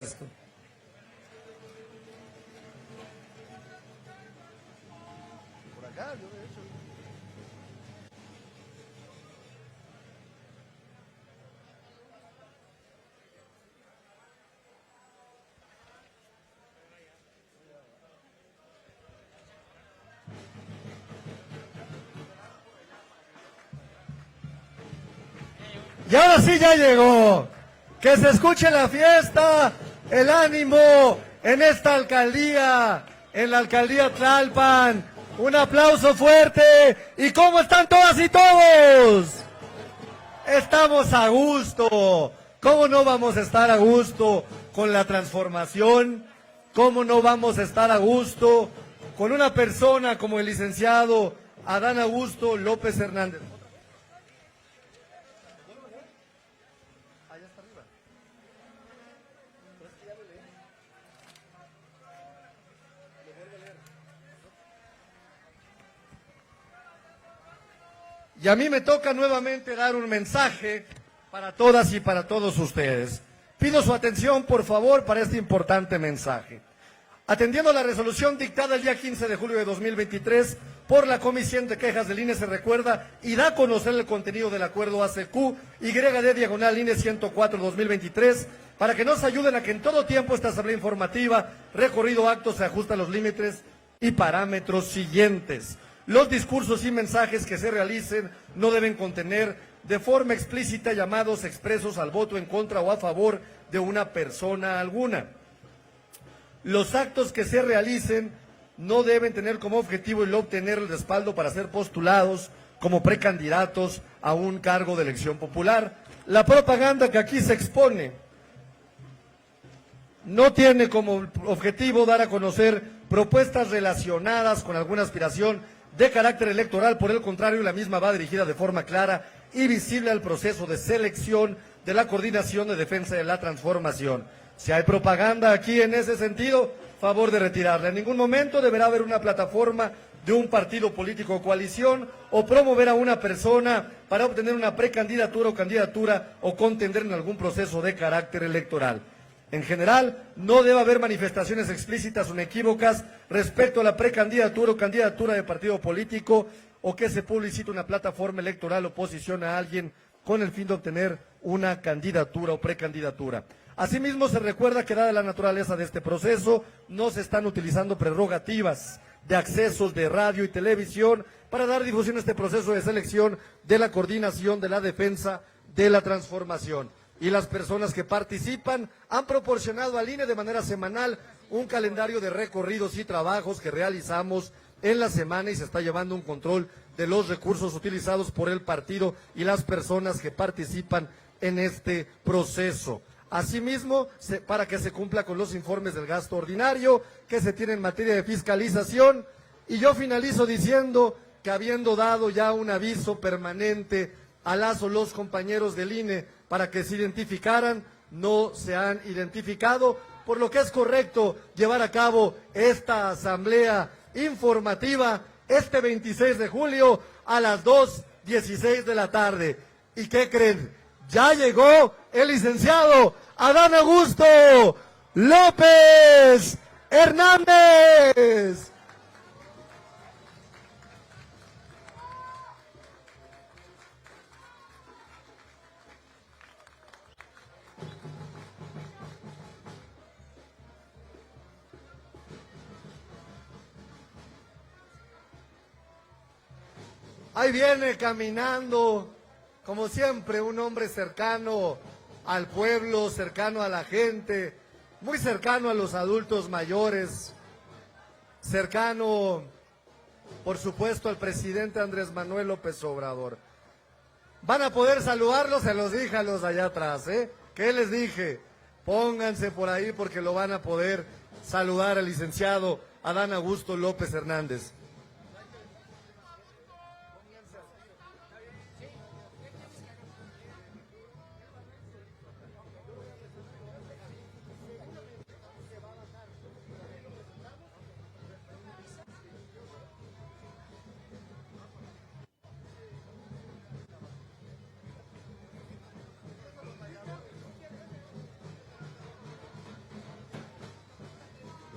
Esto. Por acá, yo de hecho. Y ahora sí ya llegó. Que se escuche la fiesta, el ánimo en esta alcaldía, en la alcaldía Tlalpan. Un aplauso fuerte. ¿Y cómo están todas y todos? Estamos a gusto. ¿Cómo no vamos a estar a gusto con la transformación? ¿Cómo no vamos a estar a gusto con una persona como el licenciado Adán Augusto López Hernández? Y a mí me toca nuevamente dar un mensaje para todas y para todos ustedes. Pido su atención, por favor, para este importante mensaje. Atendiendo la resolución dictada el día 15 de julio de 2023 por la Comisión de Quejas del INE, se recuerda y da a conocer el contenido del acuerdo ACQ YD/INE 104/2023 para que nos ayuden a que en todo tiempo esta asamblea informativa, recorrido acto, se ajuste a los límites y parámetros siguientes. Los discursos y mensajes que se realicen no deben contener de forma explícita llamados expresos al voto en contra o a favor de una persona alguna. Los actos que se realicen no deben tener como objetivo el obtener el respaldo para ser postulados como precandidatos a un cargo de elección popular. La propaganda que aquí se expone no tiene como objetivo dar a conocer propuestas relacionadas con alguna aspiración de carácter electoral. Por el contrario, la misma va dirigida de forma clara y visible al proceso de selección de la Coordinación de Defensa de la Transformación. Si hay propaganda aquí en ese sentido, favor de retirarla. En ningún momento deberá haber una plataforma de un partido político o coalición o promover a una persona para obtener una precandidatura o candidatura o contender en algún proceso de carácter electoral. En general, no debe haber manifestaciones explícitas o inequívocas respecto a la precandidatura o candidatura de partido político o que se publicite una plataforma electoral o posición a alguien con el fin de obtener una candidatura o precandidatura. Asimismo, se recuerda que dada la naturaleza de este proceso, no se están utilizando prerrogativas de accesos de radio y televisión para dar difusión a este proceso de selección de la Coordinación de la Defensa de la Transformación. Y las personas que participan han proporcionado al INE de manera semanal un calendario de recorridos y trabajos que realizamos en la semana y se está llevando un control de los recursos utilizados por el partido y las personas que participan en este proceso. Asimismo, para que se cumpla con los informes del gasto ordinario que se tiene en materia de fiscalización. Y yo finalizo diciendo que habiendo dado ya un aviso permanente a las o los compañeros del INE para que se identificaran, no se han identificado, por lo que es correcto llevar a cabo esta asamblea informativa este 26 de julio a las 2:16 de la tarde. ¿Y qué creen? Ya llegó el licenciado Adán Augusto López Hernández. Ahí viene caminando, como siempre, un hombre cercano al pueblo, cercano a la gente, muy cercano a los adultos mayores, cercano, por supuesto, al presidente Andrés Manuel López Obrador. Van a poder saludarlos, se los dije a los allá atrás, ¿eh? ¿Qué les dije? Pónganse por ahí porque lo van a poder saludar al licenciado Adán Augusto López Hernández.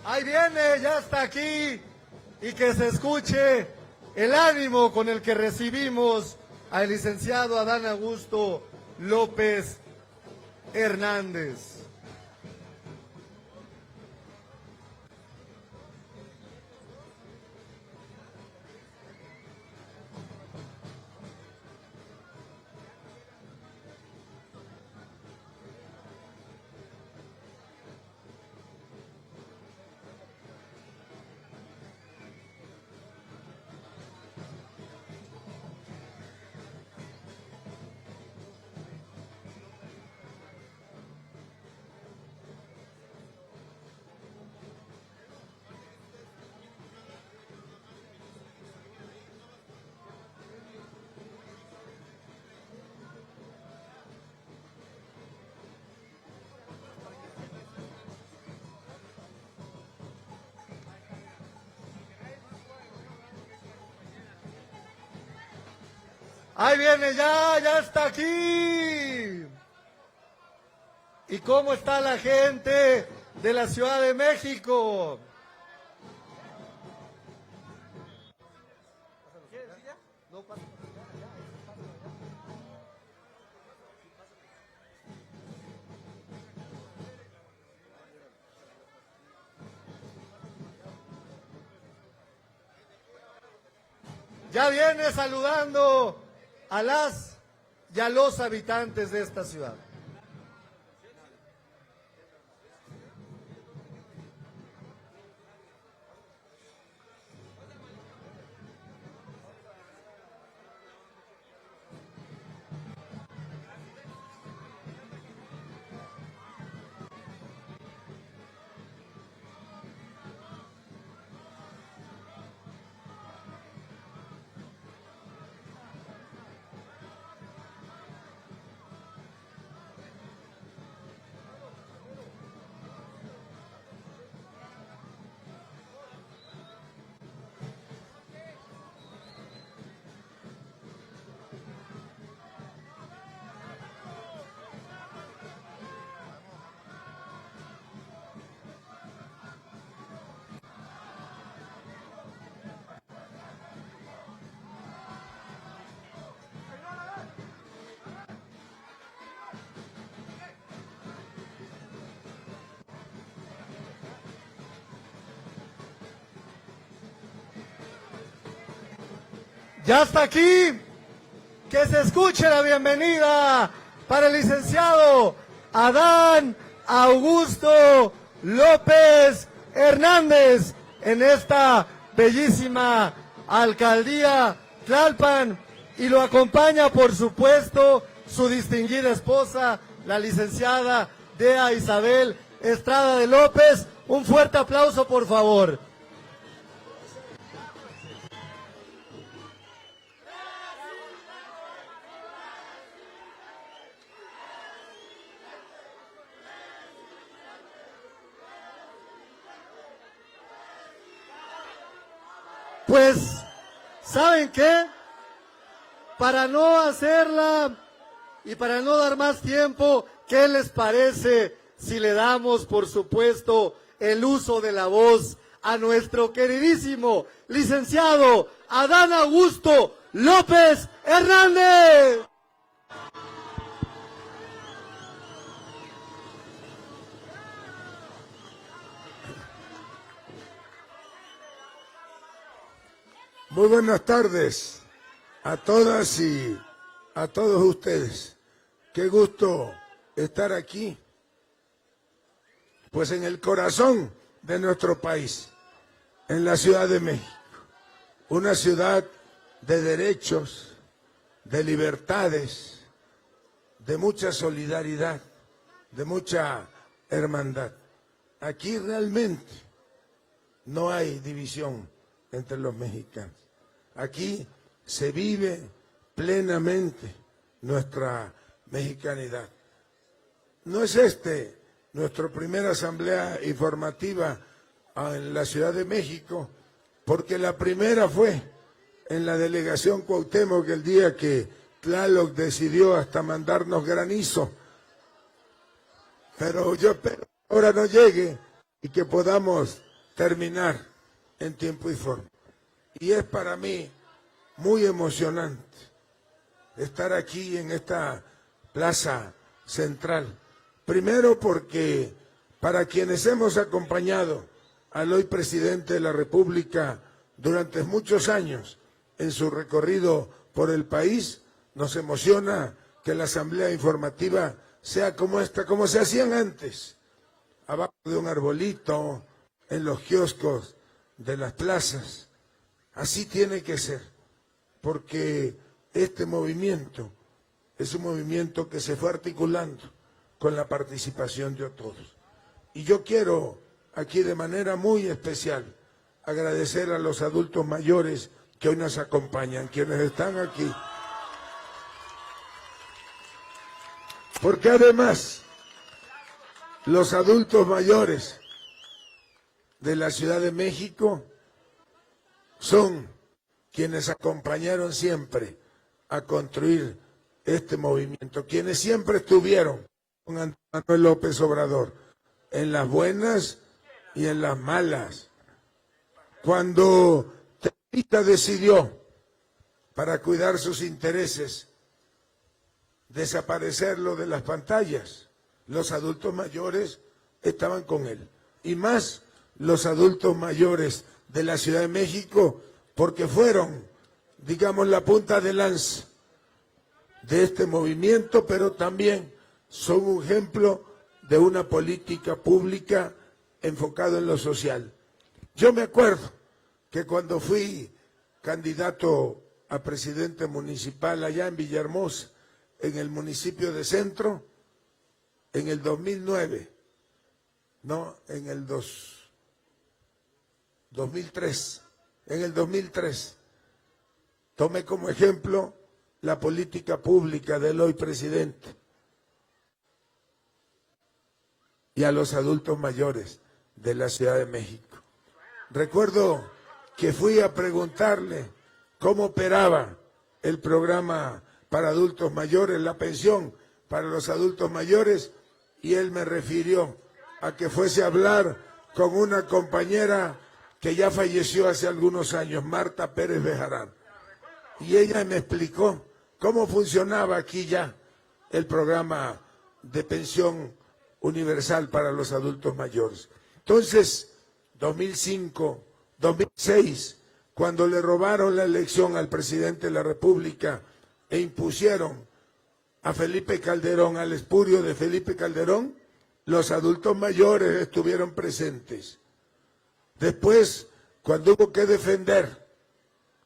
Ahí viene, ya está aquí, y que se escuche el ánimo con el que recibimos al licenciado Adán Augusto López Hernández. Ahí viene, ya está aquí. ¿Y cómo está la gente de la Ciudad de México? Ya viene saludando a las y a los habitantes de esta ciudad. Ya está aquí, que se escuche la bienvenida para el licenciado Adán Augusto López Hernández en esta bellísima alcaldía Tlalpan, y lo acompaña por supuesto su distinguida esposa, la licenciada Dea Isabel Estrada de López. Un fuerte aplauso, por favor. Pues, ¿saben qué? Para no hacerla y para no dar más tiempo, ¿qué les parece si le damos, por supuesto, el uso de la voz a nuestro queridísimo licenciado Adán Augusto López Hernández? Muy buenas tardes a todas y a todos ustedes. Qué gusto estar aquí, pues en el corazón de nuestro país, en la Ciudad de México, una ciudad de derechos, de libertades, de mucha solidaridad, de mucha hermandad. Aquí realmente no hay división entre los mexicanos. Aquí se vive plenamente nuestra mexicanidad. No es nuestra primera asamblea informativa en la Ciudad de México, porque la primera fue en la delegación Cuauhtémoc, el día que Tlaloc decidió hasta mandarnos granizo. Pero yo espero que ahora no llegue y que podamos terminar en tiempo y forma. Y es para mí muy emocionante estar aquí en esta plaza central. Primero porque para quienes hemos acompañado al hoy presidente de la República durante muchos años en su recorrido por el país, nos emociona que la asamblea informativa sea como esta, como se hacían antes, abajo de un arbolito, en los kioscos de las plazas. Así tiene que ser, porque este movimiento es un movimiento que se fue articulando con la participación de todos. Y yo quiero aquí de manera muy especial agradecer a los adultos mayores que hoy nos acompañan, quienes están aquí. Porque además, los adultos mayores de la Ciudad de México son quienes acompañaron siempre a construir este movimiento, quienes siempre estuvieron con Andrés Manuel López Obrador, en las buenas y en las malas. Cuando Televisa decidió, para cuidar sus intereses, desaparecerlo de las pantallas, los adultos mayores estaban con él. Y más los adultos mayores de la Ciudad de México, porque fueron, digamos, la punta de lanza de este movimiento, pero también son un ejemplo de una política pública enfocada en lo social. Yo me acuerdo que cuando fui candidato a presidente municipal allá en Villahermosa, en el municipio de Centro, en el 2009, no, en el 2003, en el 2003, tomé como ejemplo la política pública del hoy presidente y a los adultos mayores de la Ciudad de México. Recuerdo que fui a preguntarle cómo operaba el programa para adultos mayores, la pensión para los adultos mayores, y él me refirió a que fuese a hablar con una compañera que ya falleció hace algunos años, Marta Pérez Bejarán. Y ella me explicó cómo funcionaba aquí ya el programa de pensión universal para los adultos mayores. Entonces, 2005, 2006, cuando le robaron la elección al presidente de la República e impusieron a Felipe Calderón, al espurio de Felipe Calderón, los adultos mayores estuvieron presentes. Después, cuando hubo que defender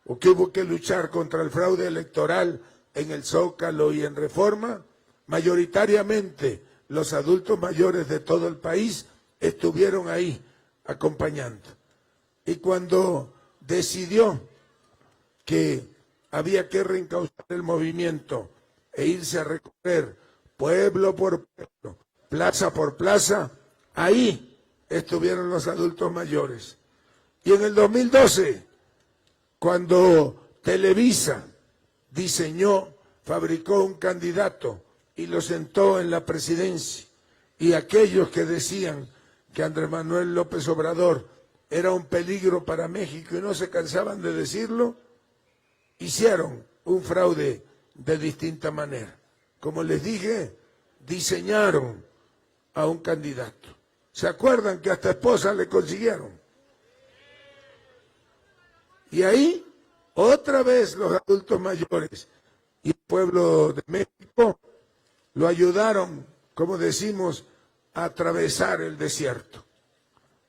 o que hubo que luchar contra el fraude electoral en el Zócalo y en Reforma, mayoritariamente los adultos mayores de todo el país estuvieron ahí acompañando. Y cuando decidió que había que reencauzar el movimiento e irse a recorrer pueblo por pueblo, plaza por plaza, ahí estuvieron los adultos mayores. Y en el 2012, cuando Televisa diseñó, fabricó un candidato y lo sentó en la presidencia, y aquellos que decían que Andrés Manuel López Obrador era un peligro para México y no se cansaban de decirlo, hicieron un fraude de distinta manera. Como les dije, diseñaron a un candidato. ¿Se acuerdan que hasta esposa le consiguieron? Y ahí, otra vez los adultos mayores y el pueblo de México lo ayudaron, como decimos, a atravesar el desierto.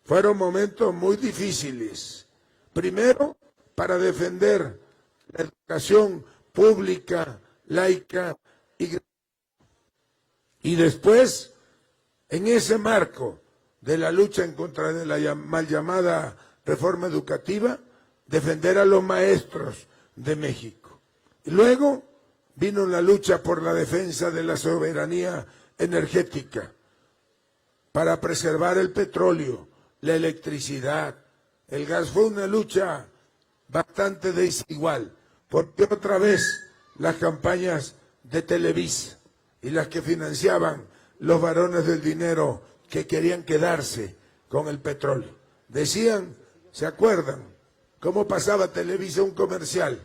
Fueron momentos muy difíciles. Primero, para defender la educación pública, laica y después, en ese marco de la lucha en contra de la mal llamada reforma educativa, defender a los maestros de México. Y luego vino la lucha por la defensa de la soberanía energética, para preservar el petróleo, la electricidad, el gas. Fue una lucha bastante desigual, porque otra vez las campañas de Televisa y las que financiaban los varones del dinero que querían quedarse con el petróleo. Decían, ¿se acuerdan cómo pasaba Televisa un comercial?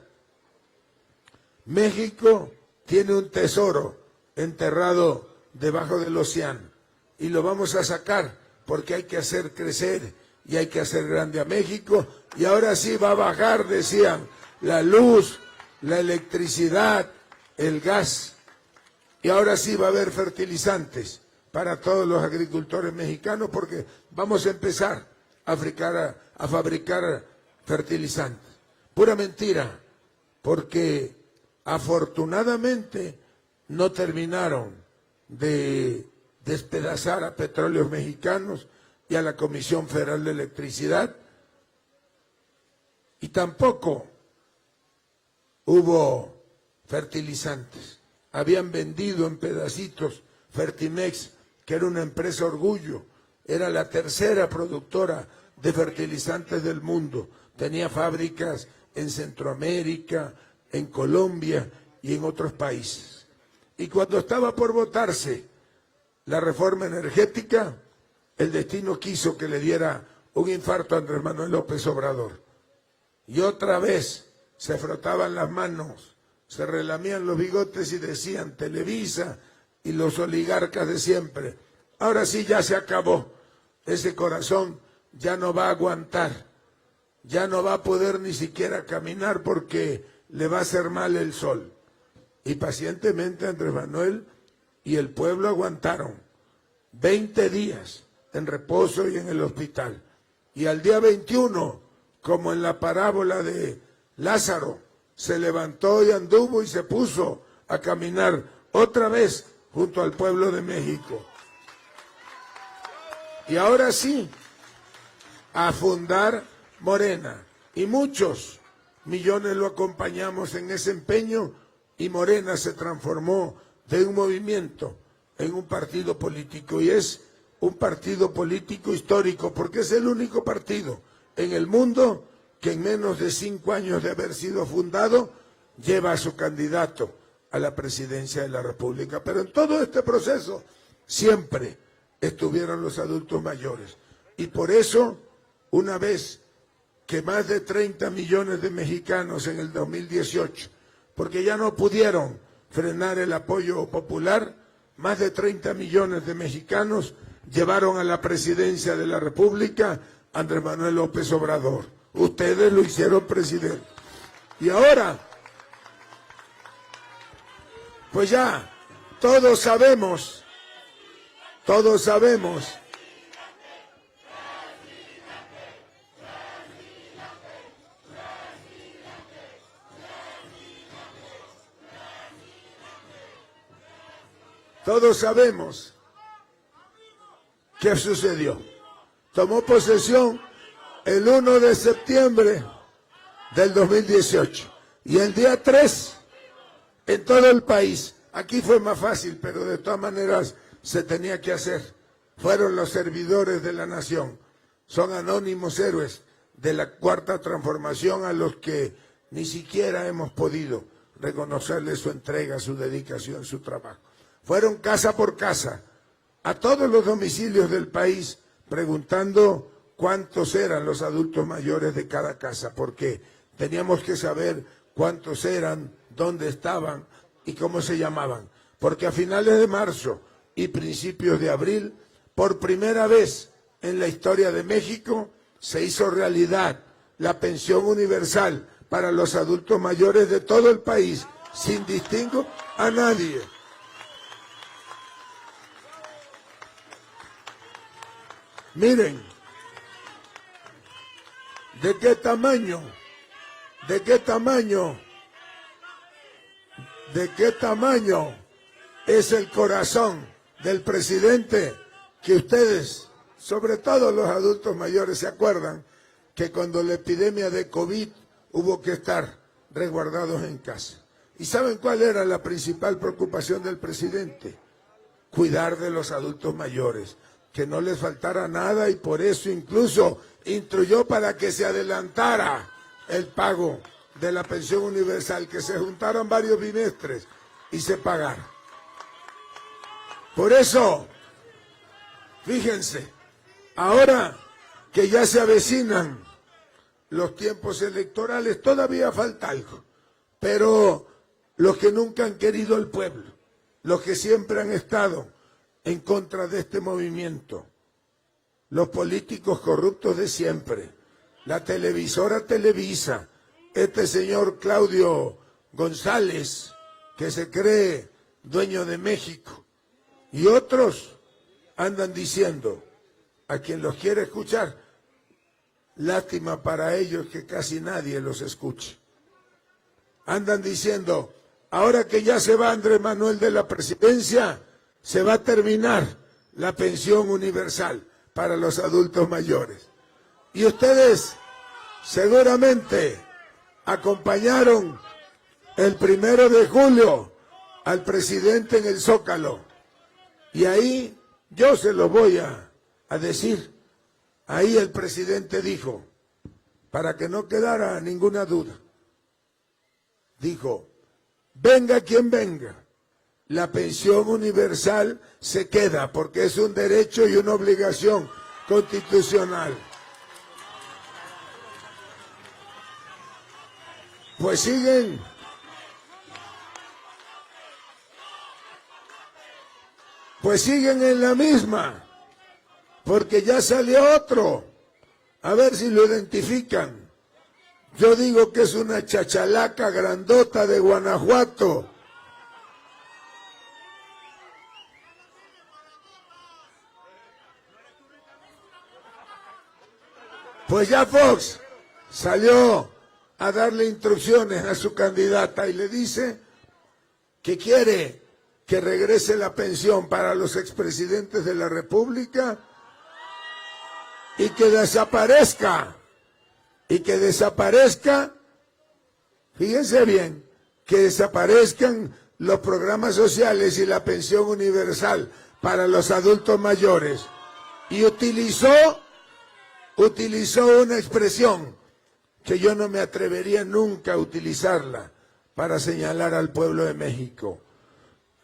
México tiene un tesoro enterrado debajo del océano y lo vamos a sacar porque hay que hacer crecer y hay que hacer grande a México, y ahora sí va a bajar, decían, la luz, la electricidad, el gas, y ahora sí va a haber fertilizantes para todos los agricultores mexicanos porque vamos a empezar a fabricar fertilizantes. Pura mentira, porque afortunadamente no terminaron de despedazar a Petróleos Mexicanos y a la Comisión Federal de Electricidad, y tampoco hubo fertilizantes. Habían vendido en pedacitos Fertimex, que era una empresa orgullo, era la tercera productora de fertilizantes del mundo, tenía fábricas en Centroamérica, en Colombia y en otros países. Y cuando estaba por votarse la reforma energética, el destino quiso que le diera un infarto a Andrés Manuel López Obrador. Y otra vez se frotaban las manos, se relamían los bigotes y decían Televisa y los oligarcas de siempre. Ahora sí ya se acabó. Ese corazón ya no va a aguantar, ya no va a poder ni siquiera caminar porque le va a hacer mal el sol. Y pacientemente Andrés Manuel y el pueblo aguantaron 20 días en reposo y en el hospital. Y al día 21, como en la parábola de Lázaro, se levantó y anduvo y se puso a caminar otra vez junto al pueblo de México. Y ahora sí, a fundar Morena. Y muchos millones lo acompañamos en ese empeño, y Morena se transformó de un movimiento en un partido político, y es un partido político histórico porque es el único partido en el mundo que en menos de 5 años de haber sido fundado lleva a su candidato a la presidencia de la República. Pero en todo este proceso siempre estuvieron los adultos mayores, y por eso, una vez que más de 30 millones de mexicanos en el 2018, porque ya no pudieron frenar el apoyo popular, más de 30 millones de mexicanos llevaron a la presidencia de la República a Andrés Manuel López Obrador. Ustedes lo hicieron presidente. Y ahora, pues ya, todos sabemos, qué sucedió. Tomó posesión el 1 de septiembre del 2018 y el día 3 en todo el país. Aquí fue más fácil, pero de todas maneras se tenía que hacer. Fueron los servidores de la nación. Son anónimos héroes de la Cuarta Transformación a los que ni siquiera hemos podido reconocerles su entrega, su dedicación, su trabajo. Fueron casa por casa, a todos los domicilios del país, preguntando cuántos eran los adultos mayores de cada casa, porque teníamos que saber cuántos eran, dónde estaban y cómo se llamaban. Porque a finales de marzo y principios de abril, por primera vez en la historia de México, se hizo realidad la pensión universal para los adultos mayores de todo el país, sin distingo a nadie. Miren, ¿de qué tamaño es el corazón del presidente? Que ustedes, sobre todo los adultos mayores, se acuerdan que cuando la epidemia de COVID hubo que estar resguardados en casa. ¿Y saben cuál era la principal preocupación del presidente? Cuidar de los adultos mayores, que no les faltara nada, y por eso incluso instruyó para que se adelantara el pago de la pensión universal, que se juntaran varios bimestres y se pagara. Por eso, fíjense, ahora que ya se avecinan los tiempos electorales, todavía falta algo, pero los que nunca han querido al pueblo, los que siempre han estado en contra de este movimiento, los políticos corruptos de siempre, la televisora Televisa, este señor Claudio González, que se cree dueño de México, y otros andan diciendo, a quien los quiere escuchar, lástima para ellos que casi nadie los escuche. Andan diciendo, ahora que ya se va Andrés Manuel de la presidencia, se va a terminar la pensión universal para los adultos mayores. Y ustedes seguramente acompañaron el 1 de julio al presidente en el Zócalo. Y ahí yo se lo voy a decir. Ahí el presidente dijo, para que no quedara ninguna duda, dijo, venga quien venga, la pensión universal se queda porque es un derecho y una obligación constitucional. Pues siguen en la misma, porque ya salió otro. A ver si lo identifican. Yo digo que es una chachalaca grandota de Guanajuato. Pues ya Fox salió a darle instrucciones a su candidata y le dice que quiere que regrese la pensión para los expresidentes de la República y que desaparezca, fíjense bien, que desaparezcan los programas sociales y la pensión universal para los adultos mayores. Y utilizó una expresión que yo no me atrevería nunca a utilizarla para señalar al pueblo de México.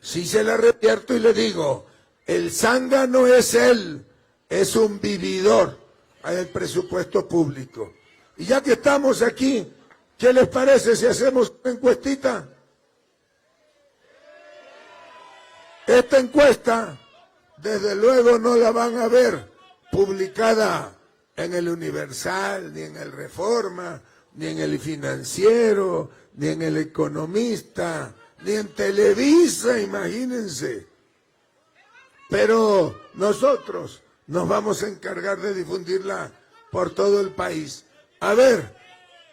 Si se la revierto y le digo, el zángano es él, es un vividor del presupuesto público. Y ya que estamos aquí, ¿qué les parece si hacemos una encuestita? Esta encuesta, desde luego, no la van a ver publicada en el Universal, ni en el Reforma, ni en el Financiero, ni en el Economista, ni en Televisa, imagínense. Pero nosotros nos vamos a encargar de difundirla por todo el país. A ver,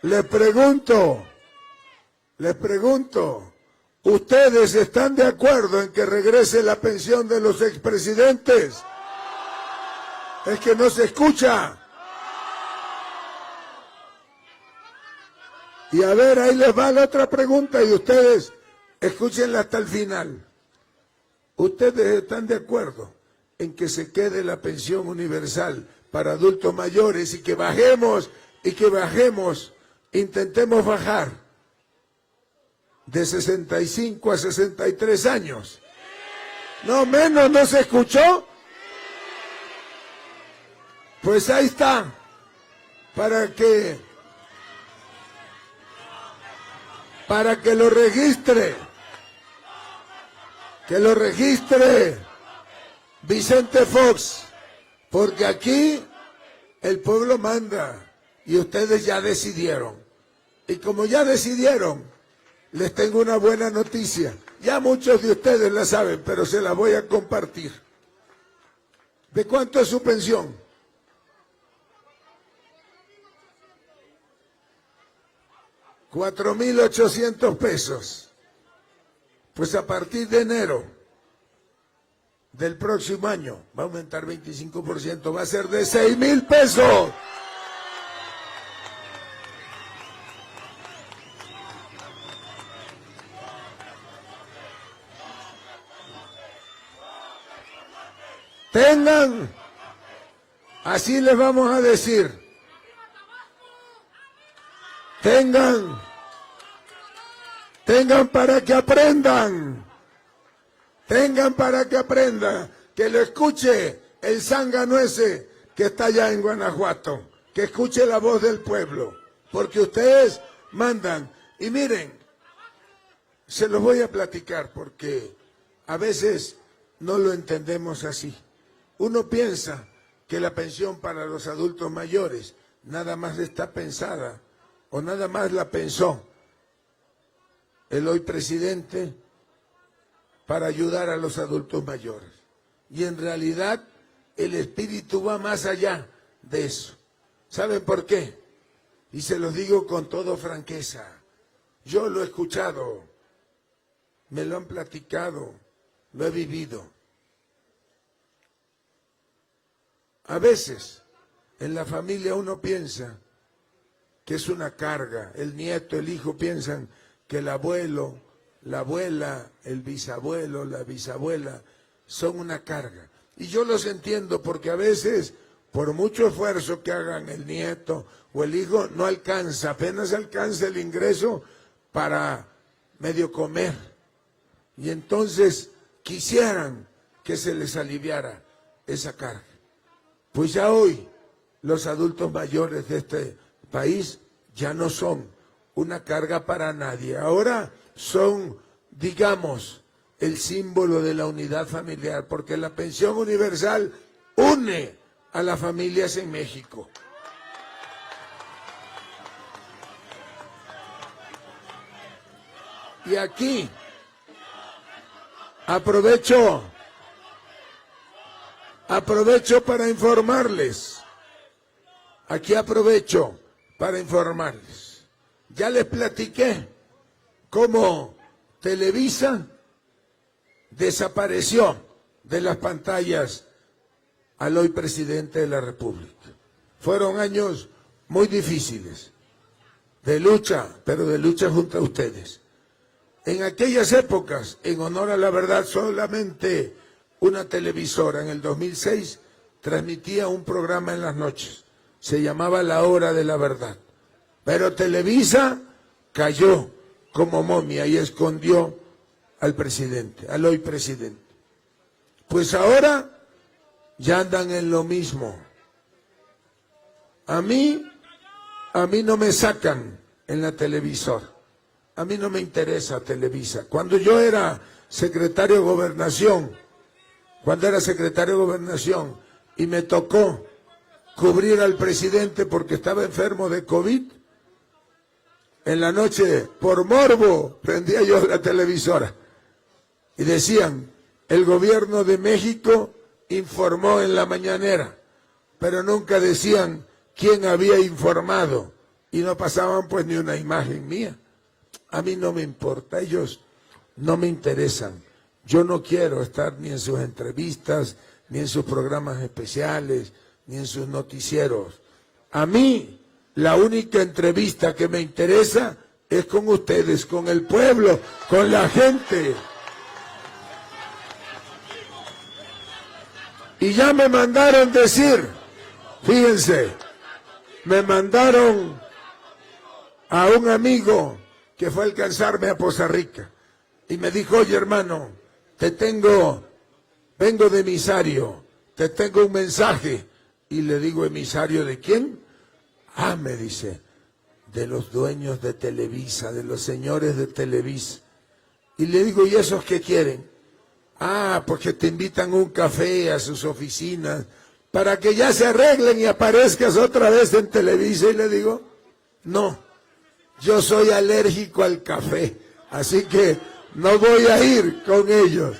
les pregunto, ¿ustedes están de acuerdo en que regrese la pensión de los expresidentes? Es que no se escucha. Y a ver, ahí les va la otra pregunta y ustedes escúchenla hasta el final. ¿Ustedes están de acuerdo en que se quede la pensión universal para adultos mayores y que bajemos, intentemos bajar de 65 a 63 años? No menos, ¿no se escuchó? Pues ahí está, para que lo registre, Vicente Fox, porque aquí el pueblo manda y ustedes ya decidieron. Y como ya decidieron, les tengo una buena noticia. Ya muchos de ustedes la saben, pero se la voy a compartir. ¿De cuánto es su pensión? 4,800 pesos. Pues a partir de enero del próximo año va a aumentar 25%, va a ser de 6,000 pesos. Tengan, así les vamos a decir, tengan para que aprendan, que lo escuche el zángano ese que está allá en Guanajuato, que escuche la voz del pueblo, porque ustedes mandan. Y miren, se los voy a platicar porque a veces no lo entendemos así. Uno piensa que la pensión para los adultos mayores nada más está pensada o nada más la pensó el hoy presidente para ayudar a los adultos mayores. Y en realidad el espíritu va más allá de eso. ¿Saben por qué? Y se los digo con toda franqueza. Yo lo he escuchado, me lo han platicado, lo he vivido. A veces en la familia uno piensa que es una carga. El nieto, el hijo piensan que el abuelo, la abuela, el bisabuelo, la bisabuela son una carga. Y yo los entiendo porque a veces, por mucho esfuerzo que hagan el nieto o el hijo, no alcanza, apenas alcanza el ingreso para medio comer. Y entonces quisieran que se les aliviara esa carga. Pues ya hoy los adultos mayores de este país ya no son una carga para nadie. Ahora son, digamos, el símbolo de la unidad familiar, porque la pensión universal une a las familias en México. Y aquí aprovecho para informarles. Aquí aprovecho para informarles. Ya les platiqué cómo Televisa desapareció de las pantallas al hoy presidente de la República. Fueron años muy difíciles, de lucha, pero de lucha junto a ustedes. En aquellas épocas, en honor a la verdad, solamente una televisora en el 2006 transmitía un programa en las noches. Se llamaba La Hora de la Verdad. Pero Televisa cayó como momia y escondió al presidente, al hoy presidente. Pues ahora ya andan en lo mismo. A mí no me sacan en la televisora. A mí no me interesa Televisa. Cuando yo era secretario de Gobernación, y me tocó cubrir al presidente porque estaba enfermo de COVID, en la noche, por morbo, prendía yo la televisora y decían, el gobierno de México informó en la mañanera, pero nunca decían quién había informado y no pasaban pues ni una imagen mía. A mí no me importa, ellos no me interesan. Yo no quiero estar ni en sus entrevistas, ni en sus programas especiales, ni en sus noticieros. A mí, la única entrevista que me interesa es con ustedes, con el pueblo, con la gente. Y ya me mandaron decir, fíjense, me mandaron a un amigo que fue a alcanzarme a Poza Rica y me dijo, oye hermano, vengo de emisario, te tengo un mensaje. Y le digo, ¿emisario de quién? Ah, me dice, de los dueños de Televisa, de los señores de Televisa. Y le digo, ¿y esos qué quieren? Ah, porque te invitan a un café a sus oficinas para que ya se arreglen y aparezcas otra vez en Televisa. Y le digo, no, yo soy alérgico al café, así que no voy a ir con ellos.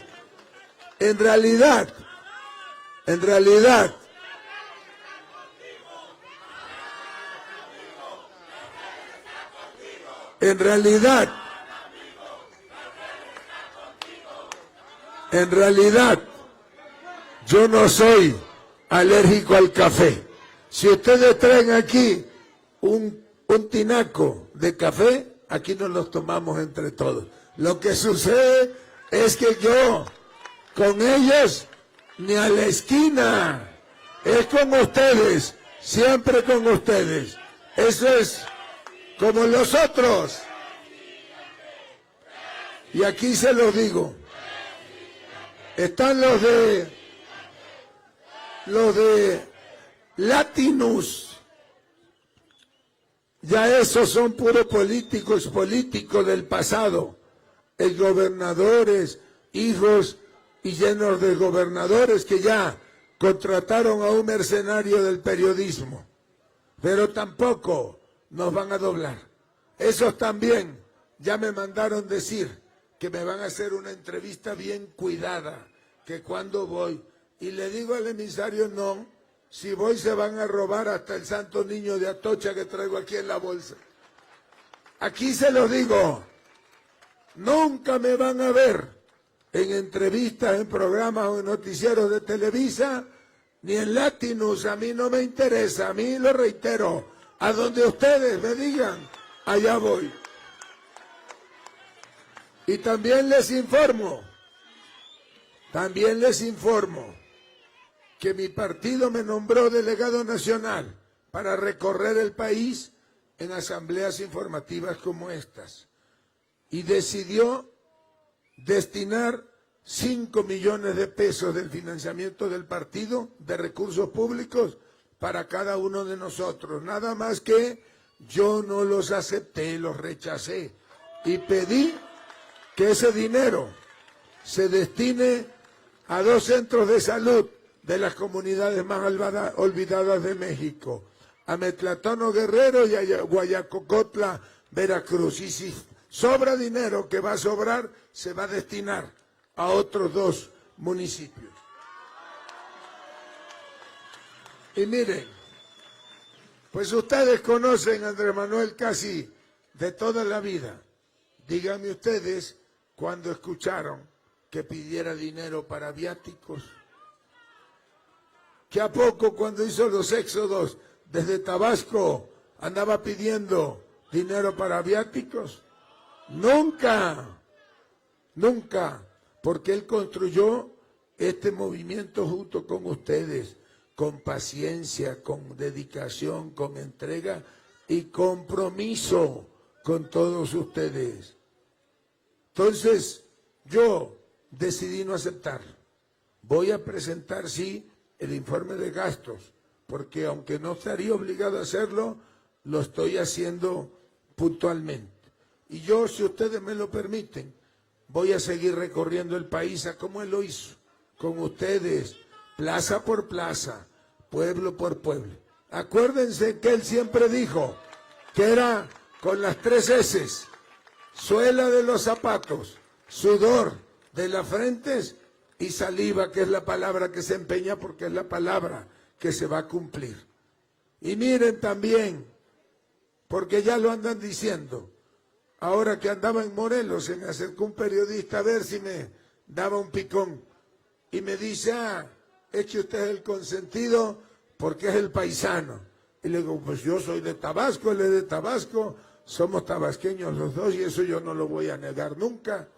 En realidad, yo no soy alérgico al café. Si ustedes traen aquí un tinaco de café, aquí nos los tomamos entre todos. Lo que sucede es que yo, con ellos, ni a la esquina, es con ustedes, siempre con ustedes. Eso es como los otros. Y aquí se los digo. Están los de Latinus. Ya esos son puros políticos del pasado. Exgobernadores, hijos y llenos de gobernadores que ya contrataron a un mercenario del periodismo. Pero tampoco nos van a doblar. Esos también ya me mandaron decir que me van a hacer una entrevista bien cuidada, que cuando voy, y le digo al emisario, no, si voy se van a robar hasta el santo niño de Atocha que traigo aquí en la bolsa. Aquí se los digo, nunca me van a ver en entrevistas, en programas o en noticieros de Televisa, ni en Latinus. A mí no me interesa, a mí lo reitero, a donde ustedes me digan, allá voy. Y también les informo que mi partido me nombró delegado nacional para recorrer el país en asambleas informativas como estas. Y decidió destinar 5 millones de pesos del financiamiento del partido, de recursos públicos, para cada uno de nosotros. Nada más que yo no los acepté, los rechacé. Y pedí que ese dinero se destine a 2 centros de salud de las comunidades más olvidadas de México, a Metlatono Guerrero y a Guayacocotla, Veracruz. Y si sobra dinero, que va a sobrar, se va a destinar a otros 2 municipios. Y miren, pues ustedes conocen a Andrés Manuel casi de toda la vida. Díganme ustedes cuando escucharon que pidiera dinero para viáticos. ¿Que a poco cuando hizo los éxodos desde Tabasco andaba pidiendo dinero para viáticos? Nunca, nunca, porque él construyó este movimiento junto con ustedes, con paciencia, con dedicación, con entrega y compromiso con todos ustedes. Entonces, yo decidí no aceptar. Voy a presentar, sí, el informe de gastos, porque aunque no estaría obligado a hacerlo, lo estoy haciendo puntualmente. Y yo, si ustedes me lo permiten, voy a seguir recorriendo el país a como él lo hizo, con ustedes, plaza por plaza, pueblo por pueblo. Acuérdense que él siempre dijo que era con las 3 S's, suela de los zapatos, sudor de las frentes y saliva, que es la palabra que se empeña porque es la palabra que se va a cumplir. Y miren también, porque ya lo andan diciendo, ahora que andaba en Morelos, se me acercó un periodista a ver si me daba un picón y me dice, es que usted es el consentido porque es el paisano. Y le digo, pues yo soy de Tabasco, él es de Tabasco, somos tabasqueños los dos y eso yo no lo voy a negar nunca.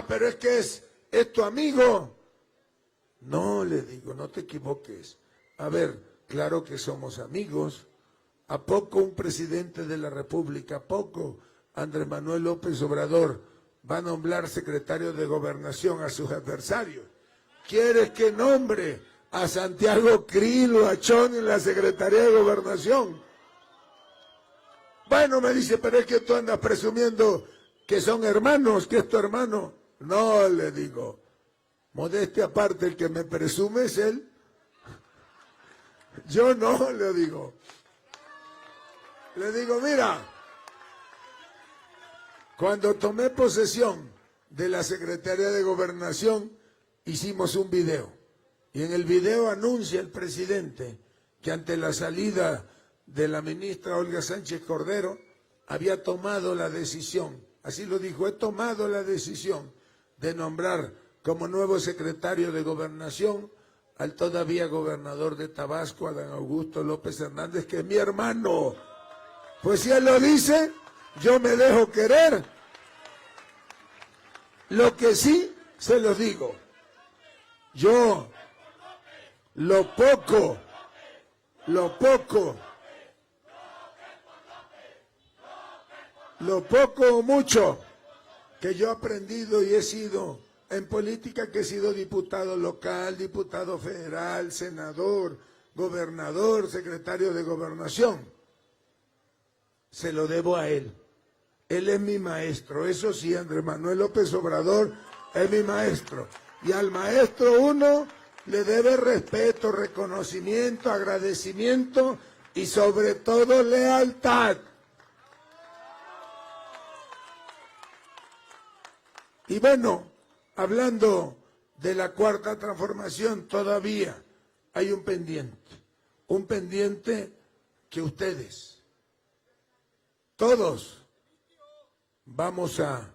Pero es que es tu amigo. No, le digo, no te equivoques. A ver, claro que somos amigos. ¿A poco un presidente de la República, a poco Andrés Manuel López Obrador va a nombrar secretario de Gobernación a sus adversarios? ¿Quieres que nombre a Santiago Krill o a Chon en la Secretaría de Gobernación? Bueno, me dice, pero es que tú andas presumiendo que son hermanos, que es tu hermano. No, le digo, modestia aparte, el que me presume es él. Yo no, le digo. Le digo, mira, cuando tomé posesión de la Secretaría de Gobernación, hicimos un video. Y en el video anuncia el presidente que ante la salida de la ministra Olga Sánchez Cordero, había tomado la decisión, así lo dijo, he tomado la decisión de nombrar como nuevo secretario de Gobernación al todavía gobernador de Tabasco, Adán Augusto López Hernández, que es mi hermano. Pues si él lo dice, yo me dejo querer. Lo que sí, se los digo, yo, lo poco o mucho que yo he aprendido y he sido en política, que he sido diputado local, diputado federal, senador, gobernador, secretario de Gobernación. Se lo debo a él. Él es mi maestro. Eso sí, Andrés Manuel López Obrador es mi maestro. Y al maestro uno le debe respeto, reconocimiento, agradecimiento y sobre todo lealtad. Y bueno, hablando de la cuarta transformación, todavía hay un pendiente que ustedes, todos, vamos a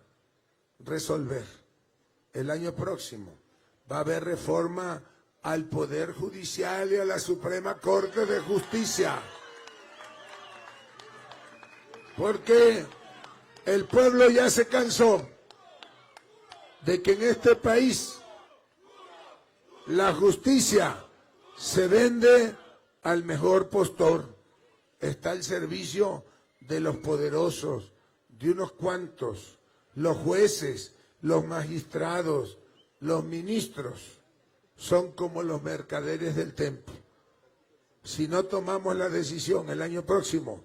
resolver. El año próximo va a haber reforma al Poder Judicial y a la Suprema Corte de Justicia. Porque el pueblo ya se cansó de que en este país la justicia se vende al mejor postor. Está al servicio de los poderosos, de unos cuantos, los jueces, los magistrados, los ministros, son como los mercaderes del templo. Si no tomamos la decisión el año próximo,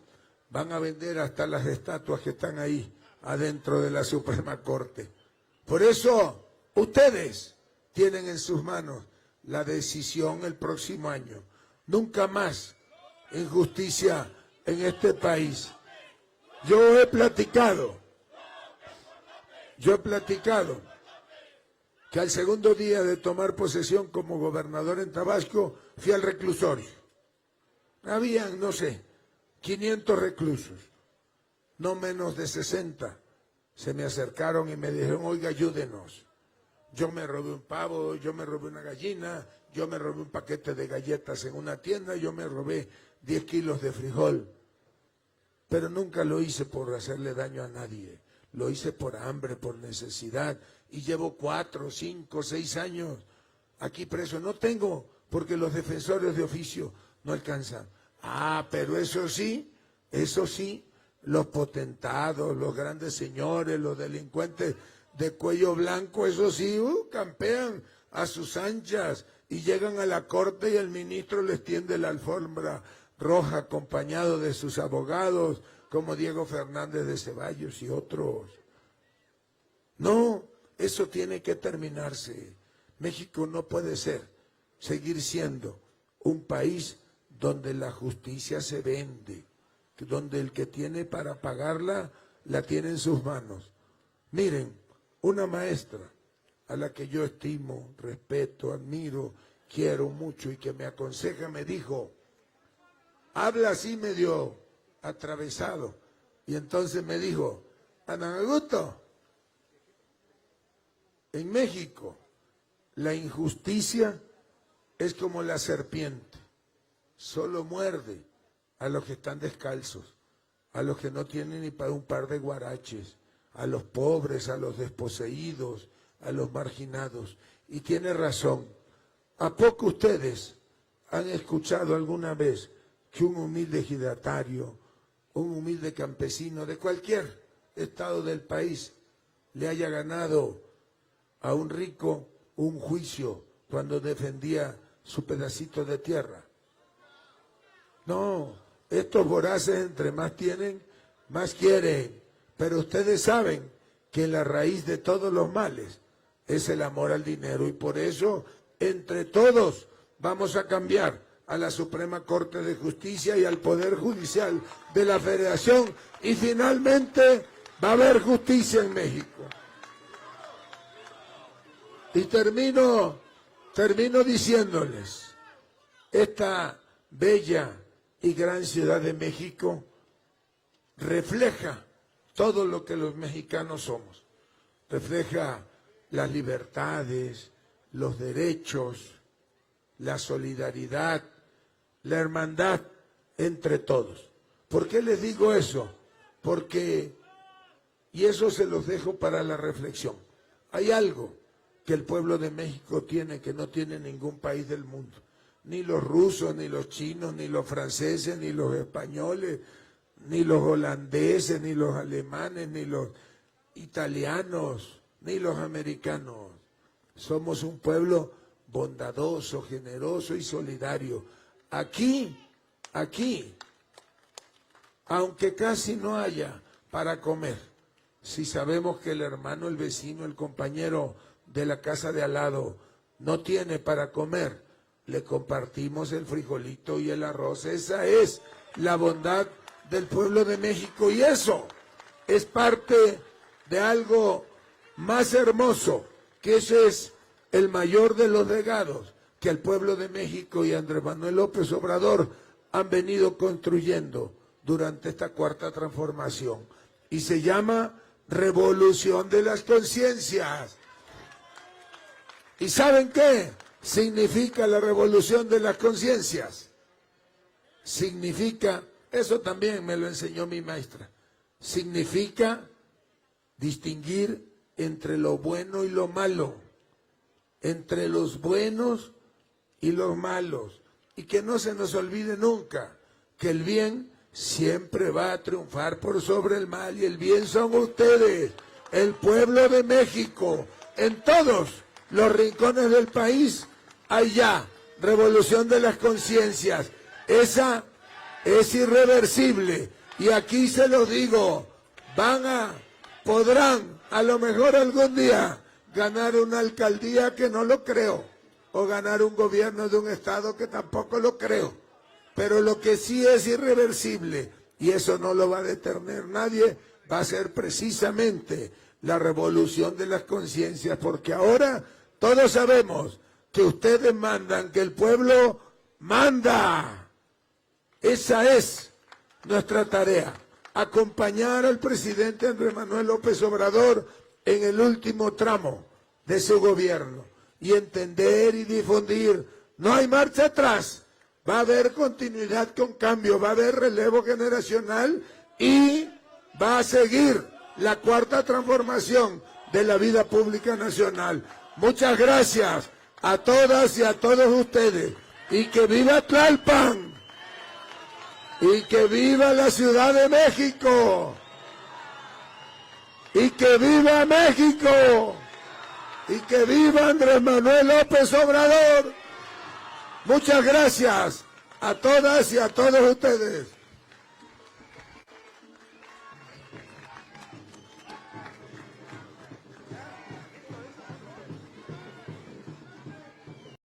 van a vender hasta las estatuas que están ahí adentro de la Suprema Corte. Por eso, ustedes tienen en sus manos la decisión el próximo año. Nunca más injusticia en este país. Yo he platicado que al segundo día de tomar posesión como gobernador en Tabasco, fui al reclusorio. Habían, no sé, 500 reclusos, no menos de 60. Se me acercaron y me dijeron, oiga, ayúdenos. Yo me robé un pavo, yo me robé una gallina, yo me robé un paquete de galletas en una tienda, yo me robé 10 kilos de frijol. Pero nunca lo hice por hacerle daño a nadie. Lo hice por hambre, por necesidad. Y llevo 4, 5, 6 años aquí preso. No tengo, porque los defensores de oficio no alcanzan. Ah, pero eso sí, los potentados, los grandes señores, los delincuentes de cuello blanco, eso sí, campean a sus anchas y llegan a la corte y el ministro les tiende la alfombra roja acompañado de sus abogados, como Diego Fernández de Ceballos y otros. No, eso tiene que terminarse. México no puede seguir siendo un país donde la justicia se vende, donde el que tiene para pagarla la tiene en sus manos. Miren, una maestra a la que yo estimo, respeto, admiro, quiero mucho y que me aconseja, me dijo, habla así medio atravesado, y entonces me dijo, Adán Augusto, en México la injusticia es como la serpiente, solo muerde a los que están descalzos, a los que no tienen ni para un par de guaraches, a los pobres, a los desposeídos, a los marginados. Y tiene razón. ¿A poco ustedes han escuchado alguna vez que un humilde ejidatario, un humilde campesino de cualquier estado del país le haya ganado a un rico un juicio cuando defendía su pedacito de tierra? No, estos voraces entre más tienen, más quieren. Pero ustedes saben que la raíz de todos los males es el amor al dinero y por eso entre todos vamos a cambiar a la Suprema Corte de Justicia y al Poder Judicial de la Federación y finalmente va a haber justicia en México. Y termino diciéndoles, esta bella y gran ciudad de México refleja todo lo que los mexicanos somos. Refleja las libertades, los derechos, la solidaridad, la hermandad entre todos. ¿Por qué les digo eso? Porque, y eso se los dejo para la reflexión, hay algo que el pueblo de México tiene que no tiene ningún país del mundo. Ni los rusos, ni los chinos, ni los franceses, ni los españoles, ni los holandeses, ni los alemanes, ni los italianos, ni los americanos. Somos un pueblo bondadoso, generoso y solidario. aquí, aunque casi no haya para comer, si sabemos que el hermano, el vecino, el compañero de la casa de al lado no tiene para comer, le compartimos el frijolito y el arroz. Esa es la bondad del pueblo de México, y eso es parte de algo más hermoso, que ese es el mayor de los legados que el pueblo de México y Andrés Manuel López Obrador han venido construyendo durante esta cuarta transformación, y se llama revolución de las conciencias. ¿Y saben qué significa la revolución de las conciencias? Significa, eso también me lo enseñó mi maestra, significa distinguir entre lo bueno y lo malo, entre los buenos y los malos, y que no se nos olvide nunca que el bien siempre va a triunfar por sobre el mal, y el bien son ustedes, el pueblo de México. En todos los rincones del país hay ya revolución de las conciencias. Esa es irreversible, y aquí se lo digo, podrán a lo mejor algún día ganar una alcaldía, que no lo creo, o ganar un gobierno de un estado, que tampoco lo creo, pero lo que sí es irreversible, y eso no lo va a detener nadie, va a ser precisamente la revolución de las conciencias, porque ahora todos sabemos que ustedes mandan, que el pueblo manda. Esa es nuestra tarea, acompañar al presidente Andrés Manuel López Obrador en el último tramo de su gobierno, y entender y difundir. No hay marcha atrás, va a haber continuidad con cambio, va a haber relevo generacional, y va a seguir la cuarta transformación de la vida pública nacional. Muchas gracias a todas y a todos ustedes, y que viva Tlalpan, y que viva la Ciudad de México, y que viva México, y que viva Andrés Manuel López Obrador. Muchas gracias a todas y a todos ustedes.